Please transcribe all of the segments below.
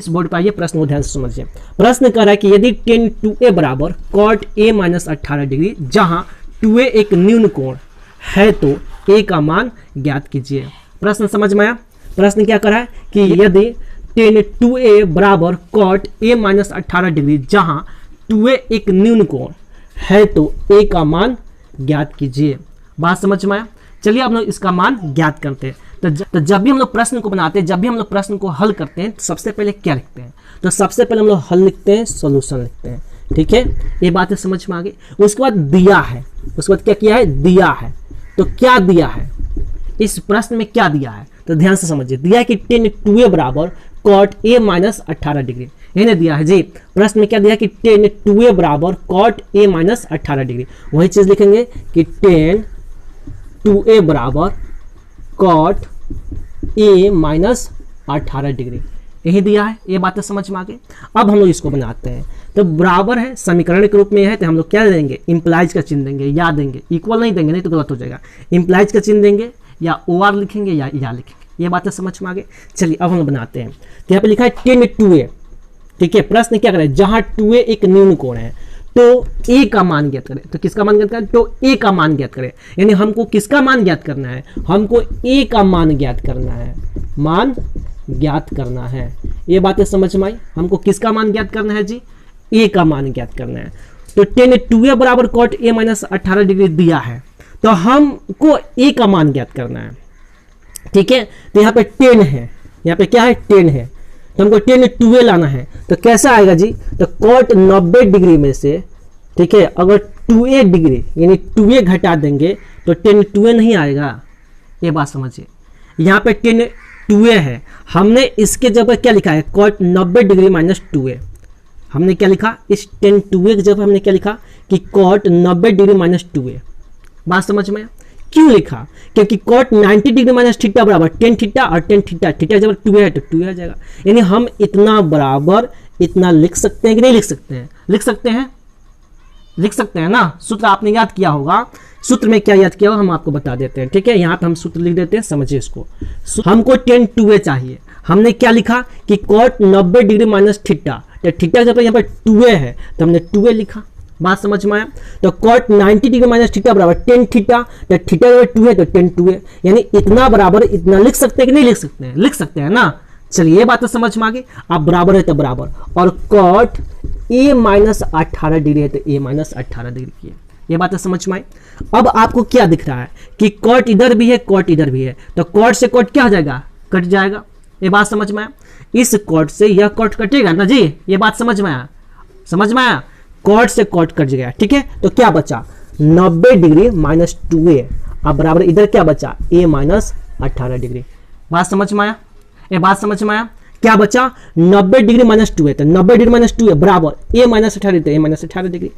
इस बोर्ड पर आइए, प्रश्न को ध्यान से समझिए। प्रश्न कर रहा है कि यदि tan 2a बराबर cot a माइनस 18 डिग्री जहां 2a एक न्यून कोण है तो a का मान ज्ञात कीजिए। प्रश्न समझ में आया? प्रश्न क्या कर रहा है कि यदि tan 2a बराबर cot a माइनस 18 डिग्री जहां 2a एक न्यून कोण है तो a का मान ज्ञात कीजिए। बात समझ में आया? चलिए हम लोग इसका मान ज्ञात करते हैं। तो जब भी हम लोग प्रश्न को बनाते हैं, जब भी हम लोग प्रश्न को हल करते हैं, तो सबसे पहले क्या लिखते हैं? तो सबसे पहले हम लोग हल लिखते हैं, सॉल्यूशन लिखते हैं। ठीक है, ये बातें समझ में आ गई। उसके बाद दिया है, उसके बाद क्या किया है? दिया है। तो क्या दिया है इस प्रश्न में? क्या दिया है तो ध्यान से समझिए। दिया है कि tan 2a बराबर cot a माइनस 18 डिग्री, इन्हें दिया है जी। प्रश्न में क्या दिया है कि tan 2a बराबर cot a माइनस 18 डिग्री। वही चीज लिखेंगे कि tan 2a बराबर cot a माइनस 18 डिग्री, यही दिया है। ये बातें समझ में आ गई। अब हम लोग इसको बनाते हैं। तो बराबर है, समीकरण के रूप में है, तो हम लोग क्या देंगे? इंप्लाइज का चिन्ह देंगे, या देंगे, इक्वल नहीं देंगे, नहीं तो गलत हो जाएगा। इंप्लाइज का चिन्ह देंगे या OR लिखेंगे या लिखेंगे। ये बातें समझ में आ गई। चलिए अब हम बनाते हैं। तो यहाँ पे लिखा है tan 2a। ठीक है, प्रश्न क्या करें? जहां 2a एक न्यून कोण है तो a का मान ज्ञात करें। तो किसका मान ज्ञात करें? तो a का मान ज्ञात करें। यानी हमको किसका मान ज्ञात करना है? हमको a का मान ज्ञात करना है, मान ज्ञात करना है। ये बातें समझ में आई? हमको किसका मान ज्ञात करना है जी? a का मान ज्ञात करना है। तो tan 2a बराबर cot a माइनस 18 डिग्री दिया है, तो हमको a का मान ज्ञात करना है। ठीक है, तो यहाँ पे 10 है, यहाँ पे क्या है? 10 है, तो हमको tan 2a लाना है। तो कैसा आएगा जी? तो cot 90 डिग्री में से, ठीक है, अगर 2a डिग्री यानी 2a घटा देंगे तो tan 2a नहीं आएगा। ये बात समझिए। यहाँ पे tan 2a है, हमने इसके जगह क्या लिखा है? cot 90 degree minus 2a। हमने क्या लिखा? इस tan 2a की जगह हमने क्या लिखा कि cot 90 डिग्री माइनस 2a। बात समझ में? क्यों लिखा? क्योंकि cot 90 डिग्री माइनस थीटा बराबर tan थीटा, और tan थीटा, थीटा जब 2a है तो 2a आ जाएगा। यानी हम इतना बराबर इतना लिख सकते हैं कि नहीं लिख सकते हैं? लिख सकते हैं, लिख सकते हैं ना। सूत्र आपने याद किया होगा। सूत्र में क्या याद किया होगा हम आपको बता देते हैं। ठीक है, यहाँ पे हम सूत्र लिख देते हैं, समझिए इसको। हमको tan 2a चाहिए। हमने क्या लिखा कि cot 90 डिग्री माइनस थीटा, तो थीटा जब यहाँ पर 2a है तो हमने 2a लिखा। बात समझ में आया? तो cot 90 डिग्री माइनस थीटा बराबर tan थीटा, तो थीटा अगर 2 है तो tan 2a। यानी इतना बराबर इतना लिख सकते हैं कि नहीं लिख सकते हैं? लिख सकते हैं ना। चलिए ये बात तो समझ में आ गई। आप बराबर है तो बराबर, और cot a माइनस 18 डिग्री है तो a माइनस 18 डिग्री की है। ये बात तो समझ में आई। अब आपको क्या दिख रहा है कि cot इधर भी है, cot इधर भी है, तो cot से cot क्या हो जाएगा? कट जाएगा। ये बात समझ में आया? इस cot से यह cot कटेगा ना जी। ये बात समझ में आया? समझ में आया? cot से cot कट गया। ठीक है, तो क्या बचा? 90 डिग्री माइनस 2a। अब बराबर इधर क्या बचा? a minus 18 degree. बात समझ में आया? ये बात समझ में आया? क्या बचा? 90 डिग्री माइनस 2a, तो 90 डिग्री माइनस 2a बराबर a minus 18 degree, a minus 18 degree.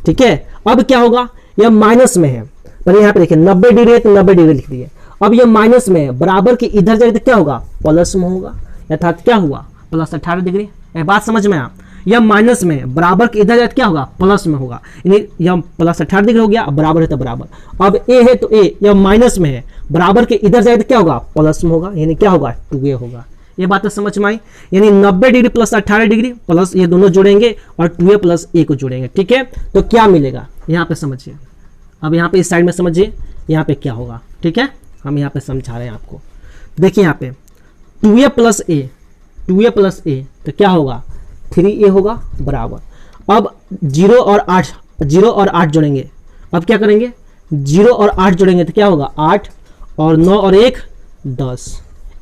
ठीक है, अब क्या होगा? यह माइनस में है, पर यहाँ पे देखिए 90 डिग्री है तो 90 डिग्री लिख दिए। अब ये माइनस में है, बराबर के इधर जाएगा तो क्या होगा? प्लस में होगा, अर्थात क्या हुआ? Plus 18 degree. ये बात समझ में आया? यह माइनस में, बराबर के इधर जाए क्या होगा? प्लस में होगा। यानी यह प्लस 18 डिग्री हो गया। अब बराबर है तो बराबर। अब a है तो a, यह माइनस में है, बराबर के इधर जाए तो क्या होगा? प्लस में होगा। यानी क्या होगा? 2a होगा। ये बात तो समझ में आई? यानी 90 डिग्री प्लस 18 डिग्री प्लस ये दोनों जोड़ेंगे और 2a प्लस a को जोड़ेंगे। ठीक है, तो क्या मिलेगा? यहाँ पे समझिए। अब यहाँ पे इस साइड में समझिए, यहाँ पे क्या होगा। ठीक है, हम यहाँ पे समझा रहे हैं आपको। देखिए यहाँ पे 2a plus a, 2a plus a, तो क्या होगा? 3a होगा बराबर। अब 0 और 8 जोड़ेंगे। अब क्या करेंगे? 0 और 8 जोड़ेंगे तो क्या होगा? 8 और 9 और 1 10,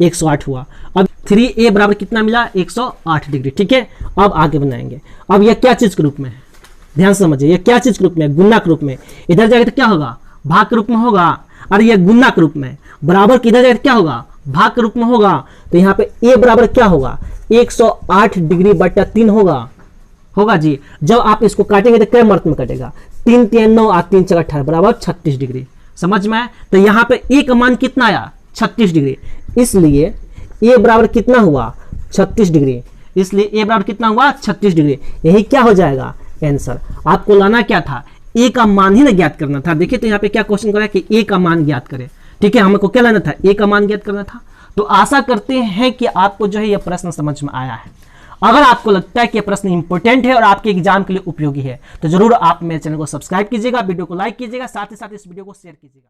108 हुआ। अब 3a बराबर कितना मिला? 108 डिग्री। ठीक है, अब आगे बनाएंगे। अब यह क्या चीज के रूप में है? ध्यान से समझिए, यह क्या चीज के रूप में? गुना के रूप में। इधर जाएगा तो क्या होगा? भाग के रूप में होगा। और यह गुना के रूप में, बराबर के इधर जाएगा तो क्या होगा? भाग के रूप में होगा। तो यहाँ पे a बराबर क्या होगा? 108 डिग्री बटा 3 होगा जी। जब आप इसको काटेंगे तो क्या मर्त में कटेगा? 3 3 9 और 3 4 18 बराबर 36 डिग्री। समझ में आया? तो यहाँ पे a का मान कितना आया? 36 डिग्री। इसलिए a बराबर कितना हुआ? 36 डिग्री। इसलिए a बराबर कितना हुआ? 36 डिग्री। यही क्या हो जाएगा? आंसर। आपको लाना क्या था? a का मान ही ना ज्ञात करना था। देखिए तो यहाँ पे क्या क्वेश्चन कर रहा है कि a का मान ज्ञात करें। ठीक है, हमको क्या लाना था? a का मान ज्ञात करना था। तो आशा करते हैं कि आपको जो है यह प्रश्न समझ में आया है। अगर आपको लगता है कि यह प्रश्न इंपॉर्टेंट है और आपके एग्जाम के लिए उपयोगी है तो जरूर आप मेरे चैनल को सब्सक्राइब कीजिएगा, वीडियो को लाइक कीजिएगा, साथ ही साथ इस वीडियो को शेयर कीजिएगा।